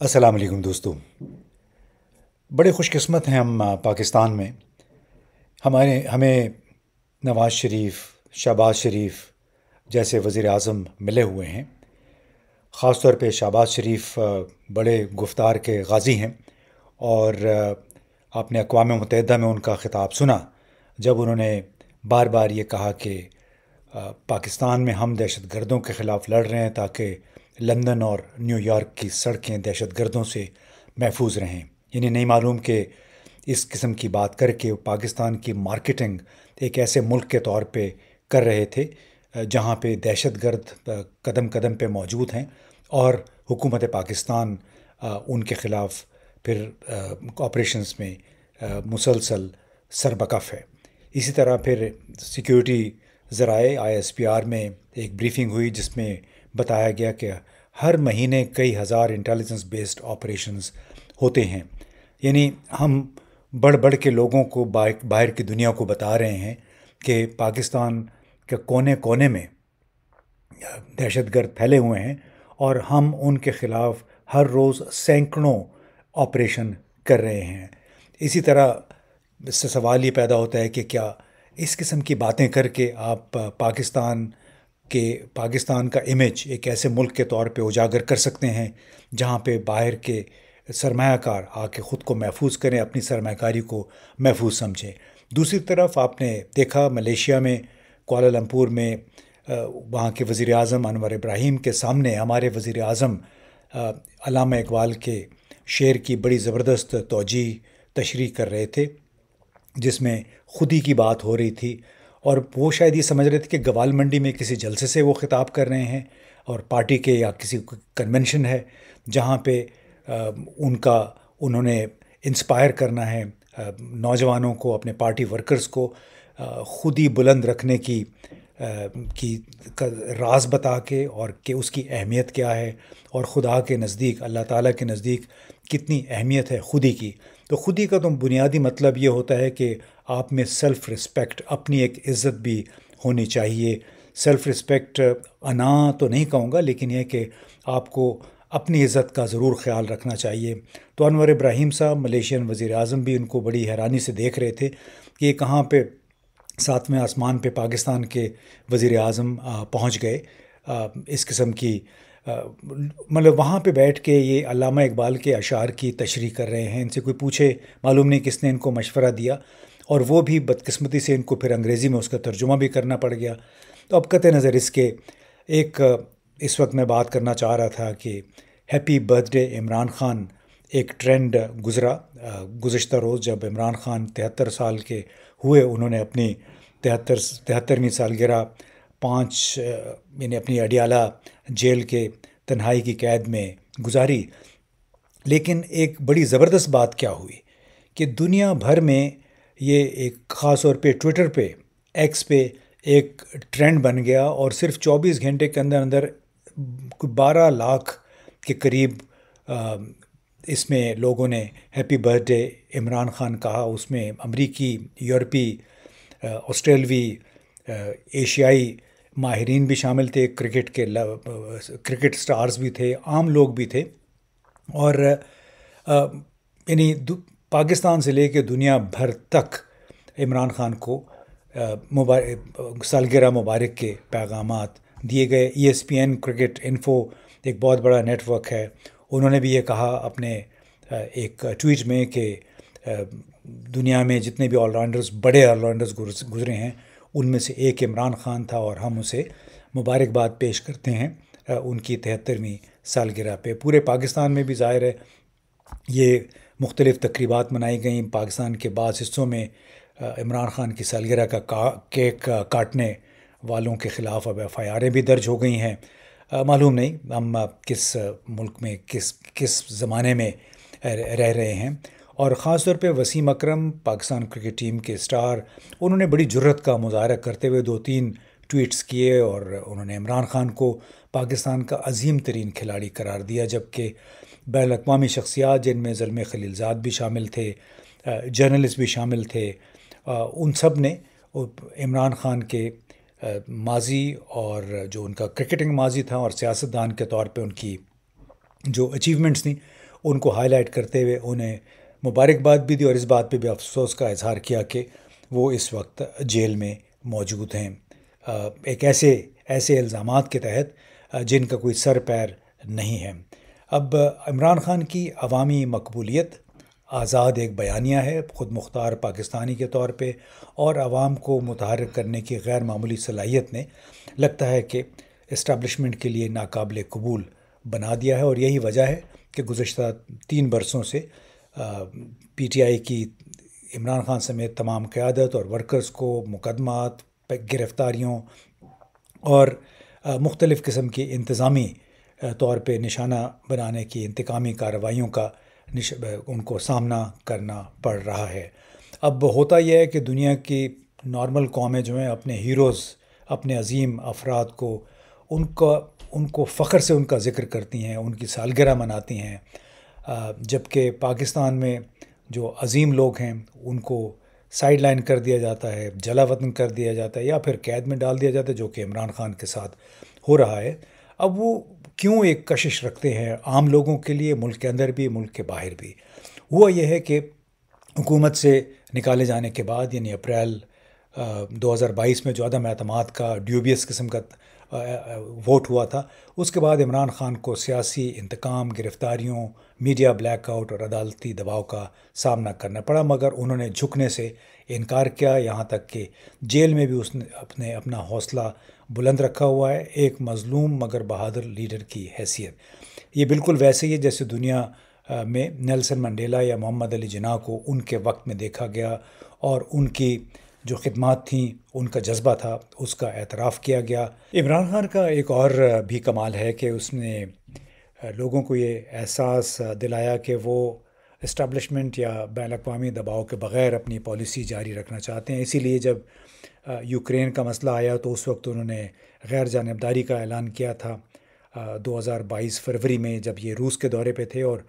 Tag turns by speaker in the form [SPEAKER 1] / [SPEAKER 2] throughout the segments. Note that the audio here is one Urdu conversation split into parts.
[SPEAKER 1] السلام علیکم دوستو. بڑے خوش قسمت ہیں ہم پاکستان میں. ہمیں نواز شریف، شہباز شریف جیسے وزیر اعظم ملے ہوئے ہیں. خاص طور پہ شہباز شریف بڑے گفتار کے غازی ہیں. اور آپ نے اقوام متحدہ میں ان کا خطاب سنا جب انہوں نے بار بار یہ کہا کہ پاکستان میں ہم دہشت گردوں کے خلاف لڑ رہے ہیں تاکہ لندن اور نیو یارک کی سڑکیں دہشت گردوں سے محفوظ رہیں. یعنی نہیں معلوم کہ اس قسم کی بات کر کے پاکستان کی مارکیٹنگ ایک ایسے ملک کے طور پہ کر رہے تھے جہاں پہ دہشت گرد قدم قدم پہ موجود ہیں، اور حکومت پاکستان ان کے خلاف پھر آپریشنز میں مسلسل سربکف ہے. اسی طرح پھر سیکیورٹی ذرائع ISPR میں ایک بریفنگ ہوئی جس میں بتایا گیا کہ ہر مہینے کئی ہزار انٹیلیجنس بیسڈ آپریشنز ہوتے ہیں. یعنی ہم بڑھ بڑھ کے لوگوں کو باہر کی دنیا کو بتا رہے ہیں کہ پاکستان کے کونے کونے میں دہشت گرد پھیلے ہوئے ہیں، اور ہم ان کے خلاف ہر روز سینکڑوں آپریشن کر رہے ہیں. اسی طرح اس سے سوال یہ پیدا ہوتا ہے کہ کیا اس قسم کی باتیں کر کے آپ پاکستان کا امیج ایک ایسے ملک کے طور پہ اجاگر کر سکتے ہیں جہاں پہ باہر کے سرمایہ کار آ کے خود کو محفوظ کریں، اپنی سرمایہ کاری کو محفوظ سمجھیں. دوسری طرف آپ نے دیکھا ملیشیا میں کوالالمپور میں وہاں کے وزیر اعظم انور ابراہیم کے سامنے ہمارے وزیر اعظم علامہ اقبال کے شعر کی بڑی زبردست توجیہ تشریح کر رہے تھے، جس میں خودی کی بات ہو رہی تھی. اور وہ شاید یہ سمجھ رہے تھے کہ گوال منڈی میں کسی جلسے سے وہ خطاب کر رہے ہیں، اور پارٹی کے یا کسی کنونشن ہے جہاں پہ انہوں نے انسپائر کرنا ہے نوجوانوں کو، اپنے پارٹی ورکرز کو خودی بلند رکھنے کی راز بتا کے، اور کہ اس کی اہمیت کیا ہے، اور خدا کے نزدیک، اللہ تعالیٰ کے نزدیک کتنی اہمیت ہے خودی کی. تو خودی کا تو بنیادی مطلب یہ ہوتا ہے کہ آپ میں سیلف رسپیکٹ، اپنی ایک عزت بھی ہونی چاہیے. سیلف رسپیکٹ انا تو نہیں کہوں گا، لیکن یہ کہ آپ کو اپنی عزت کا ضرور خیال رکھنا چاہیے. تو انور ابراہیم صاحب ملیشین وزیر اعظم بھی ان کو بڑی حیرانی سے دیکھ رہے تھے کہ یہ کہاں پہ ساتویں آسمان پہ پاکستان کے وزیر اعظم پہنچ گئے. اس قسم کی مطلب وہاں پہ بیٹھ کے یہ علامہ اقبال کے اشعار کی تشریح کر رہے ہیں. ان سے کوئی پوچھے معلوم نہیں کس نے ان کو مشورہ دیا، اور وہ بھی بدقسمتی سے ان کو پھر انگریزی میں اس کا ترجمہ بھی کرنا پڑ گیا. تو اب قطع نظر اس کے اس وقت میں بات کرنا چاہ رہا تھا کہ happy birth day Imran Khan ایک ٹرینڈ گزرا گزشتہ روز جب عمران خان 73 سال کے ہوئے. انہوں نے اپنی 73ویں سالگرہ یعنی اپنی اڈیالہ جیل کے تنہائی کی قید میں گزاری. لیکن ایک بڑی زبردست بات کیا ہوئی کہ دنیا بھر میں یہ ایک خاص طور پہ ٹویٹر پہ، ایکس پہ ایک ٹرینڈ بن گیا، اور صرف 24 گھنٹے کے اندر اندر 12 لاکھ کے قریب اس میں لوگوں نے happy birth day Imran Khan کہا. اس میں امریکی، یورپی، آسٹریلوی، ایشیائی ماہرین بھی شامل تھے، کرکٹ سٹارز بھی تھے، عام لوگ بھی تھے. اور یعنی پاکستان سے لے کے دنیا بھر تک عمران خان کو سالگرہ مبارک کے پیغامات دیے گئے. ESPN کرکٹ انفو ایک بہت بڑا نیٹ ورک ہے، انہوں نے بھی یہ کہا اپنے ایک ٹویٹ میں کہ دنیا میں جتنے بھی آل راؤنڈرز، بڑے آل راؤنڈرز گزرے ہیں، ان میں سے ایک عمران خان تھا، اور ہم اسے مبارکباد پیش کرتے ہیں ان کی 73ویں سالگرہ پہ. پورے پاکستان میں بھی ظاہر ہے یہ مختلف تقریبات منائی گئیں. پاکستان کے بعض حصوں میں عمران خان کی سالگرہ کا کیک کاٹنے والوں کے خلاف اب FIR بھی درج ہو گئی ہیں. معلوم نہیں ہم کس ملک میں کس زمانے میں رہ رہے ہیں. اور خاص طور پہ وسیم اکرم پاکستان کرکٹ ٹیم کے سٹار، انہوں نے بڑی جرت کا مظاہرہ کرتے ہوئے 2-3 ٹویٹس کیے، اور انہوں نے عمران خان کو پاکستان کا عظیم ترین کھلاڑی قرار دیا. جبکہ بین الاقوامی شخصیات جن میں زلمے خلیلزاد بھی شامل تھے، جرنلسٹ بھی شامل تھے، ان سب نے عمران خان کے ماضی اور جو ان کا کرکٹنگ ماضی تھا اور سیاستدان کے طور پہ ان کی جو اچیومنٹس تھیں ان کو ہائی لائٹ کرتے ہوئے انہیں مبارکباد بھی دی اور اس بات پہ بھی افسوس کا اظہار کیا کہ وہ اس وقت جیل میں موجود ہیں، ایک ایسے الزامات کے تحت جن کا کوئی سر پیر نہیں ہے۔ اب عمران خان کی عوامی مقبولیت، آزاد ایک بیانیہ ہے خود مختار پاکستانی کے طور پہ، اور عوام کو متحرک کرنے کی غیر معمولی صلاحیت نے لگتا ہے کہ اسٹیبلشمنٹ کے لیے ناقابل قبول بنا دیا ہے، اور یہی وجہ ہے کہ گزشتہ 3 برسوں سے پی ٹی آئی کی عمران خان سمیت تمام قیادت اور ورکرز کو مقدمات، گرفتاریوں اور مختلف قسم کی انتظامی طور پہ نشانہ بنانے کی انتقامی کارروائیوں کا ان کو سامنا کرنا پڑ رہا ہے۔ اب ہوتا یہ ہے کہ دنیا کی نارمل قومیں جو ہیں اپنے ہیروز، اپنے عظیم افراد کو ان کو فخر سے ان کا ذکر کرتی ہیں، ان کی سالگرہ مناتی ہیں، جبکہ پاکستان میں جو عظیم لوگ ہیں ان کو سائیڈ لائن کر دیا جاتا ہے، جلا وطن کر دیا جاتا ہے، یا پھر قید میں ڈال دیا جاتا ہے، جو کہ عمران خان کے ساتھ ہو رہا ہے۔ اب وہ کیوں ایک کشش رکھتے ہیں عام لوگوں کے لیے، ملک کے اندر بھی ملک کے باہر بھی؟ ہوا یہ ہے کہ حکومت سے نکالے جانے کے بعد، یعنی اپریل 2022 میں جو عدم اعتماد کا ڈیوبیس قسم کا ووٹ ہوا تھا، اس کے بعد عمران خان کو سیاسی انتقام، گرفتاریوں، میڈیا بلیک آؤٹ اور عدالتی دباؤ کا سامنا کرنا پڑا، مگر انہوں نے جھکنے سے انکار کیا، یہاں تک کہ جیل میں بھی اس نے اپنا حوصلہ بلند رکھا ہوا ہے، ایک مظلوم مگر بہادر لیڈر کی حیثیت۔ یہ بالکل ویسے ہی ہے جیسے دنیا میں نیلسن منڈیلا یا محمد علی جناح کو ان کے وقت میں دیکھا گیا، اور ان کی جو خدمات تھیں، ان کا جذبہ تھا، اس کا اعتراف کیا گیا۔ عمران خان کا ایک اور بھی کمال ہے کہ اس نے لوگوں کو یہ احساس دلایا کہ وہ اسٹیبلشمنٹ یا بین الاقوامی دباؤ کے بغیر اپنی پالیسی جاری رکھنا چاہتے ہیں۔ اسی لیے جب یوکرین کا مسئلہ آیا تو اس وقت انہوں نے غیر جانبداری کا اعلان کیا تھا 2022 فروری میں، جب یہ روس کے دورے پہ تھے، اور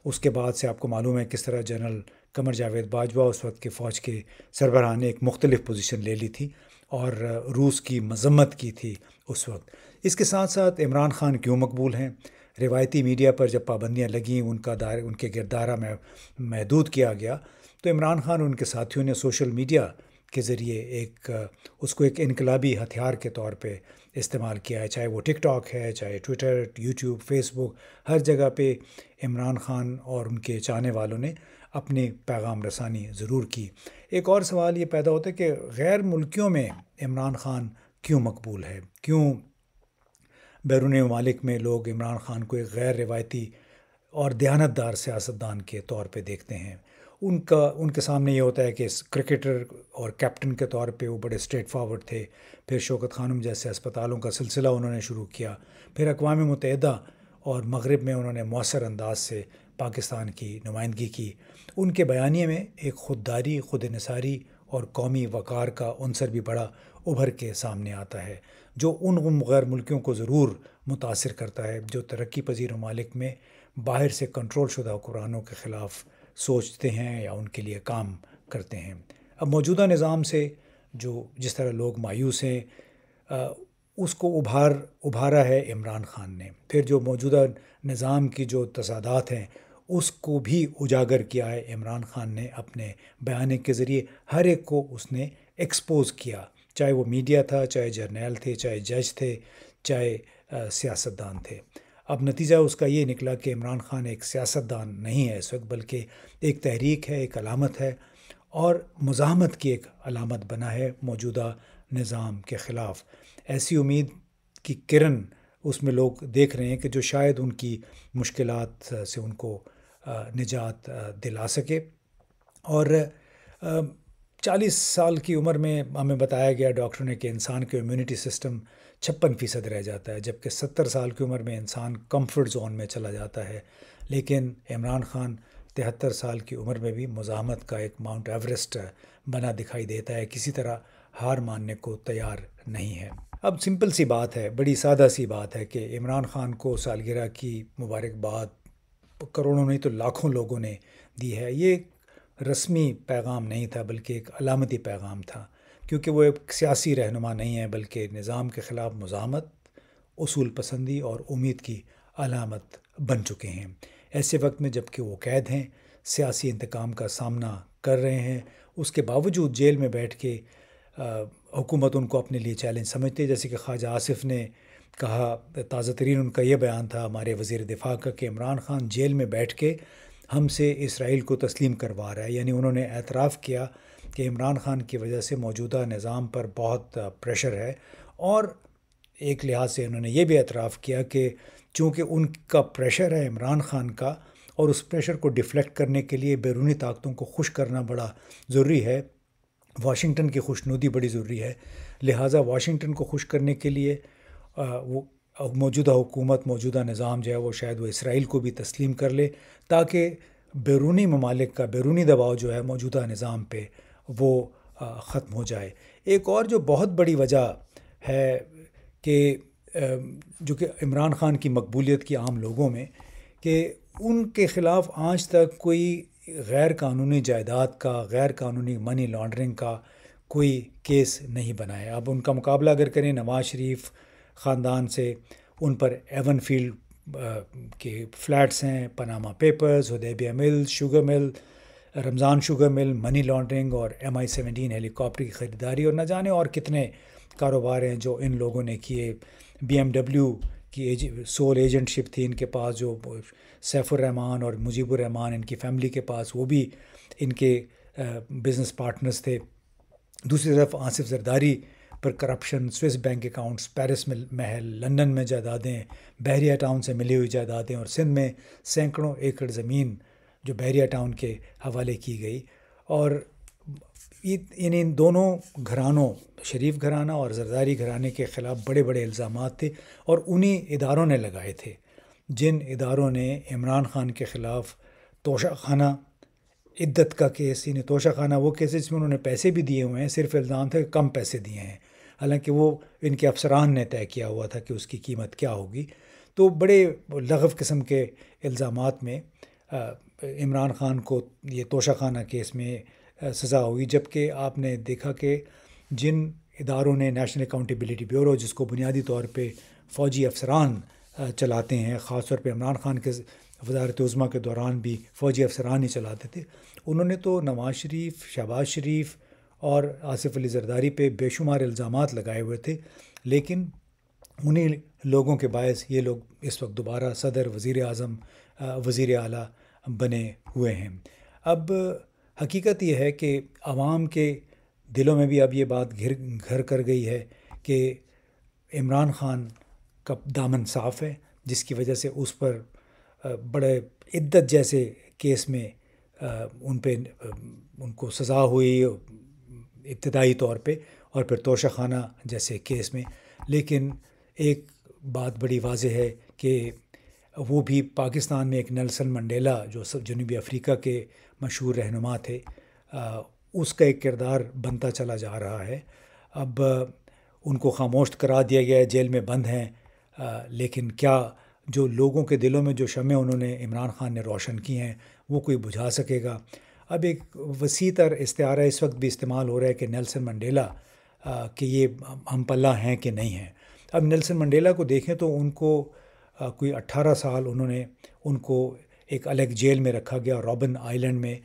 [SPEAKER 1] اس کے بعد سے آپ کو معلوم ہے کس طرح جنرل قمر جاوید باجوہ اس وقت کے فوج کے سربراہ نے ایک مختلف پوزیشن لے لی تھی اور روس کی مذمت کی تھی اس وقت۔ اس کے ساتھ ساتھ عمران خان کیوں مقبول ہیں؟ روایتی میڈیا پر جب پابندیاں لگیں، ان کے گردارہ میں محدود کیا گیا، تو عمران خان اور ان کے ساتھیوں نے سوشل میڈیا کے ذریعے اس کو ایک انقلابی ہتھیار کے طور پہ استعمال کیا ہے، چاہے وہ ٹک ٹاک ہے، چاہے ٹویٹر، یوٹیوب، فیس بک، ہر جگہ پہ عمران خان اور ان کے چاہنے والوں نے اپنی پیغام رسانی ضرور کی۔ ایک اور سوال یہ پیدا ہوتا ہے کہ غیر ملکیوں میں عمران خان کیوں مقبول ہے؟ کیوں بیرون ممالک میں لوگ عمران خان کو ایک غیر روایتی اور دیانتدار سیاستدان کے طور پہ دیکھتے ہیں؟ ان کے سامنے یہ ہوتا ہے کہ کرکٹر اور کیپٹن کے طور پہ وہ بڑے اسٹریٹ فارورڈ تھے، پھر شوکت خانم جیسے اسپتالوں کا سلسلہ انہوں نے شروع کیا، پھر اقوام متحدہ اور مغرب میں انہوں نے مؤثر انداز سے پاکستان کی نمائندگی کی۔ ان کے بیانیے میں ایک خودداری، خود انحصاری اور قومی وقار کا عنصر بھی بڑا ابھر کے سامنے آتا ہے، جو ان غیر ملکیوں کو ضرور متاثر کرتا ہے جو ترقی پذیر ممالک میں باہر سے کنٹرول شدہ حکمرانوں کے خلاف سوچتے ہیں یا ان کے لیے کام کرتے ہیں۔ اب موجودہ نظام سے جس طرح لوگ مایوس ہیں، اس کو ابھارا ہے عمران خان نے۔ پھر جو موجودہ نظام کی جو تصادات ہیں اس کو بھی اجاگر کیا ہے عمران خان نے اپنے بیانے کے ذریعے، ہر ایک کو اس نے ایکسپوز کیا، چاہے وہ میڈیا تھا، چاہے جرنیل تھے، چاہے جج تھے، چاہے سیاستدان تھے۔ اب نتیجہ اس کا یہ نکلا کہ عمران خان ایک سیاستدان نہیں ہے اس وقت، بلکہ ایک تحریک ہے، ایک علامت ہے، اور مزاحمت کی ایک علامت بنا ہے موجودہ نظام کے خلاف۔ ایسی امید کی کرن اس میں لوگ دیکھ رہے ہیں کہ جو شاید ان کی مشکلات سے ان کو نجات دلا سکے۔ اور 40 سال کی عمر میں ہمیں بتایا گیا ڈاکٹروں نے کہ انسان کا امیونٹی سسٹم 56% رہ جاتا ہے، جبکہ 70 سال کی عمر میں انسان کمفرٹ زون میں چلا جاتا ہے۔ لیکن عمران خان 73 سال کی عمر میں بھی مزاحمت کا ایک ماؤنٹ ایوریسٹ بنا دکھائی دیتا ہے، کسی طرح ہار ماننے کو تیار نہیں ہے۔ اب سمپل سی بات ہے، بڑی سادہ سی بات ہے کہ عمران خان کو سالگرہ کی مبارکباد کروڑوں نہیں تو لاکھوں لوگوں نے دی ہے۔ یہ رسمی پیغام نہیں تھا بلکہ ایک علامتی پیغام تھا، کیونکہ وہ ایک سیاسی رہنما نہیں ہے بلکہ نظام کے خلاف مزاحمت، اصول پسندی اور امید کی علامت بن چکے ہیں۔ ایسے وقت میں جب کہ وہ قید ہیں، سیاسی انتقام کا سامنا کر رہے ہیں، اس کے باوجود جیل میں بیٹھ کے حکومت ان کو اپنے لیے چیلنج سمجھتی ہے. جیسے کہ خواجہ آصف نے کہا، تازہ ترین ان کا یہ بیان تھا ہمارے وزیر دفاع کا، کہ عمران خان جیل میں بیٹھ کے ہم سے اسرائیل کو تسلیم کروا رہا ہے. یعنی انہوں نے اعتراف کیا کہ عمران خان کی وجہ سے موجودہ نظام پر بہت پریشر ہے، اور ایک لحاظ سے انہوں نے یہ بھی اعتراف کیا کہ چونکہ ان کا پریشر ہے عمران خان کا، اور اس پریشر کو ڈیفلیکٹ کرنے کے لیے بیرونی طاقتوں کو خوش کرنا بڑا ضروری ہے، واشنگٹن کی خوشنودی بڑی ضروری ہے، لہٰذا واشنگٹن کو خوش کرنے کے لیے وہ موجودہ حکومت، موجودہ نظام جو ہے وہ شاید وہ اسرائیل کو بھی تسلیم کر لے، تاکہ بیرونی ممالک کا بیرونی دباؤ جو ہے موجودہ نظام پہ وہ ختم ہو جائے. ایک اور جو بہت بڑی وجہ ہے کہ جو کہ عمران خان کی مقبولیت کی عام لوگوں میں، کہ ان کے خلاف آج تک کوئی غیر قانونی جائیداد کا، غیر قانونی منی لانڈرنگ کا کوئی کیس نہیں بنا ہے. اب ان کا مقابلہ اگر کریں نواز شریف خاندان سے، ان پر ایون فیلڈ کے فلیٹس ہیں، پاناما پیپرز، حدیبیہ مل، شوگر مل، رمضان شوگر مل، منی لانڈرنگ، اور MI-17 ہیلی کاپٹر کی خریداری، اور نہ جانے اور کتنے کاروبار ہیں جو ان لوگوں نے کیے. BMW کی سول ایجنٹ شپ تھی ان کے پاس، جو سیف الرحمان اور مجیب الرحمان ان کی فیملی کے پاس، وہ بھی ان کے بزنس پارٹنرز تھے. دوسری طرف آصف زرداری پر corruption, Swiss bank accounts, Paris میں محل، لندن میں جائیدادیں، بحریہ ٹاؤن سے ملی ہوئی جائیدادیں، اور سندھ میں سینکڑوں ایکڑ زمین جو بحریہ ٹاؤن کے حوالے کی گئی. اور یعنی ان دونوں گھرانوں، شریف گھرانہ اور زرداری گھرانے کے خلاف بڑے بڑے الزامات تھے، اور انہی اداروں نے لگائے تھے جن اداروں نے عمران خان کے خلاف توشہ خانہ عدت کا کیس، یعنی توشہ خانہ وہ کیس جس میں انہوں نے پیسے بھی دیے ہوئے ہیں، صرف الزام تھا کہ کم پیسے دیے ہیں، حالانکہ وہ ان کے افسران نے طے کیا ہوا تھا کہ اس کی قیمت کیا ہوگی. تو بڑے لغو قسم کے الزامات میں عمران خان کو یہ توشہ خانہ کیس میں سزا ہوئی. جبکہ آپ نے دیکھا کہ جن اداروں نے نیشنل اکاؤنٹیبلٹی بیورو، جس کو بنیادی طور پہ فوجی افسران چلاتے ہیں، خاص طور پہ عمران خان کے وزارت عظمیٰ کے دوران بھی فوجی افسران ہی چلاتے تھے، انہوں نے تو نواز شریف، شہباز شریف اور آصف علی زرداری پہ بے شمار الزامات لگائے ہوئے تھے. لیکن انہی لوگوں کے باعث یہ لوگ اس وقت دوبارہ صدر، وزیر اعظم، وزیر اعلیٰ بنے ہوئے ہیں. اب حقیقت یہ ہے کہ عوام کے دلوں میں بھی اب یہ بات گھر کر گئی ہے کہ عمران خان کا دامن صاف ہے، جس کی وجہ سے اس پر بڑے عدت جیسے کیس میں ان کو سزا ہوئی ابتدائی طور پہ، اور پھر توشہ خانہ جیسے کیس میں. لیکن ایک بات بڑی واضح ہے کہ وہ بھی پاکستان میں ایک نیلسن منڈیلا، جو جنوبی افریقہ کے مشہور رہنما تھے، اس کا ایک کردار بنتا چلا جا رہا ہے. اب ان کو خاموش کرا دیا گیا ہے، جیل میں بند ہیں، لیکن کیا جو لوگوں کے دلوں میں جو شمع انہوں نے عمران خان نے روشن کی ہیں وہ کوئی بجھا سکے گا؟ اب ایک وسیع تر استعارہ اس وقت بھی استعمال ہو رہا ہے کہ نیلسن منڈیلا، کہ یہ ہم پلہ ہیں کہ نہیں ہیں. اب نیلسن منڈیلا کو دیکھیں تو ان کو کوئی 18 سال ان کو ایک الگ جیل میں رکھا گیا، رابن آئیلینڈ میں،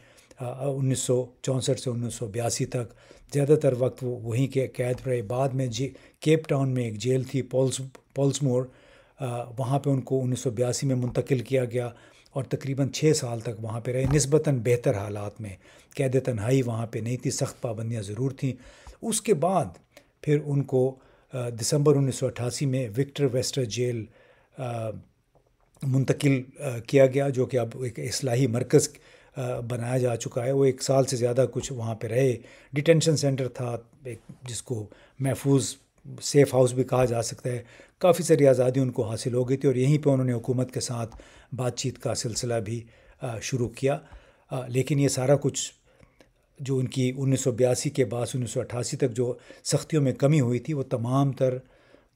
[SPEAKER 1] 1964 سے 1982 تک زیادہ تر وقت وہ وہیں کے قید رہے. بعد میں کیپ ٹاؤن میں ایک جیل تھی، پولسمور، وہاں پہ ان کو 1982 میں منتقل کیا گیا، اور تقریباً 6 سال تک وہاں پہ رہے، نسبتاً بہتر حالات میں. قید تنہائی وہاں پہ نہیں تھی، سخت پابندیاں ضرور تھیں. اس کے بعد پھر ان کو دسمبر 1988 میں وکٹر ویسٹر جیل منتقل کیا گیا، جو کہ اب ایک اصلاحی مرکز بنایا جا چکا ہے. وہ 1 سال سے زیادہ کچھ وہاں پہ رہے. ڈیٹینشن سینٹر تھا ایک، جس کو محفوظ سیف ہاؤس بھی کہا جا سکتا ہے. کافی ساری آزادی ان کو حاصل ہو گئی تھی، اور یہیں پہ انہوں نے حکومت کے ساتھ بات چیت کا سلسلہ بھی شروع کیا. لیکن یہ سارا کچھ جو ان کی 1982 کے بعد 1988 تک جو سختیوں میں کمی ہوئی تھی، وہ تمام تر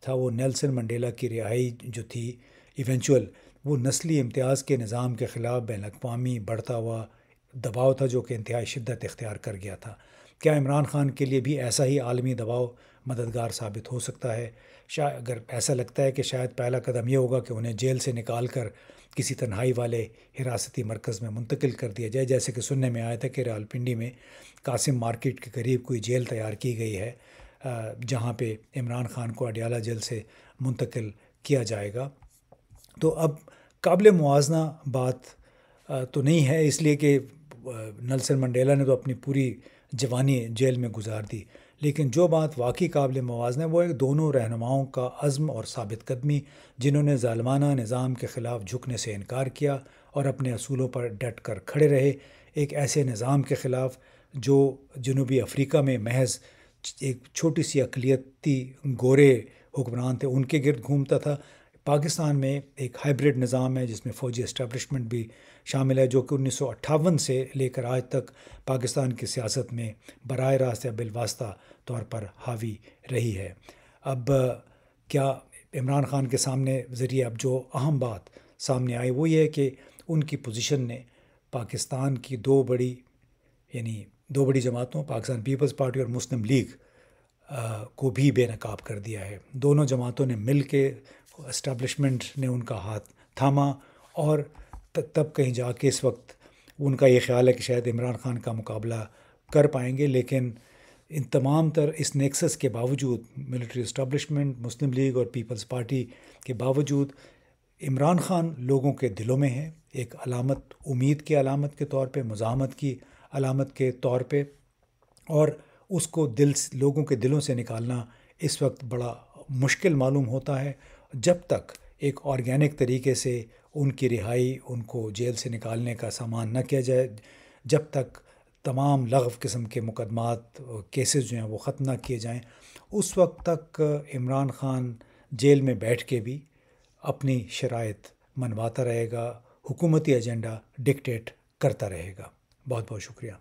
[SPEAKER 1] تھا وہ نیلسن منڈیلا کی رہائی جو تھی ایونچول، وہ نسلی امتیاز کے نظام کے خلاف بین الاقوامی بڑھتا ہوا دباؤ تھا، جو کہ انتہائی شدت اختیار کر گیا تھا. کیا عمران خان کے لیے بھی ایسا ہی عالمی دباؤ مددگار ثابت ہو سکتا ہے؟ اگر ایسا لگتا ہے کہ شاید پہلا قدم یہ ہوگا کہ انہیں جیل سے نکال کر کسی تنہائی والے حراستی مرکز میں منتقل کر دیا جائے، جیسے کہ سننے میں آیا تھا کہ راولپنڈی میں قاسم مارکیٹ کے قریب کوئی جیل تیار کی گئی ہے، جہاں پہ عمران خان کو اڈیالہ جیل سے منتقل کیا جائے گا۔ تو اب قابل موازنہ بات تو نہیں ہے، اس لیے کہ نیلسن منڈیلا نے تو اپنی پوری جوانی جیل میں گزار دی، لیکن جو بات واقعی قابل موازنہ ہے وہ ہے دونوں رہنماؤں کا عزم اور ثابت قدمی، جنہوں نے ظالمانہ نظام کے خلاف جھکنے سے انکار کیا اور اپنے اصولوں پر ڈٹ کر کھڑے رہے، ایک ایسے نظام کے خلاف جو جنوبی افریقہ میں محض ایک چھوٹی سی اقلیتی گورے حکمران تھے ان کے گرد گھومتا تھا۔ پاکستان میں ایک ہائبرڈ نظام ہے جس میں فوجی اسٹیبلشمنٹ بھی شامل ہے، جو کہ 1958 سے لے کر آج تک پاکستان کی سیاست میں براہ راست یا بالواسطہ طور پر حاوی رہی ہے۔ اب کیا عمران خان کے سامنے ذریعے اب جو اہم بات سامنے آئی وہ یہ ہے کہ ان کی پوزیشن نے پاکستان کی دو بڑی جماعتوں، پاکستان پیپلز پارٹی اور مسلم لیگ کو بھی بے نقاب کر دیا ہے۔ دونوں جماعتوں نے مل کے، اسٹیبلشمنٹ نے ان کا ہاتھ تھاما، اور تب کہیں جا کے اس وقت ان کا یہ خیال ہے کہ شاید عمران خان کا مقابلہ کر پائیں گے، لیکن ان تمام تر اس نیکسس کے باوجود، ملٹری اسٹیبلشمنٹ، مسلم لیگ اور پیپلز پارٹی کے باوجود، عمران خان لوگوں کے دلوں میں ہے، ایک علامت، امید کی علامت کے طور پہ، مزاحمت کی علامت کے طور پہ، اور اس کو لوگوں کے دلوں سے نکالنا اس وقت بڑا مشکل معلوم ہوتا ہے۔ جب تک ایک آرگینک طریقے سے ان کی رہائی، ان کو جیل سے نکالنے کا سامان نہ کیا جائے، جب تک تمام لغو قسم کے مقدمات، کیسز جو ہیں وہ ختم نہ کیے جائیں، اس وقت تک عمران خان جیل میں بیٹھ کے بھی اپنی شرائط منواتا رہے گا، حکومتی ایجنڈا ڈکٹیٹ کرتا رہے گا۔ بہت بہت شکریہ۔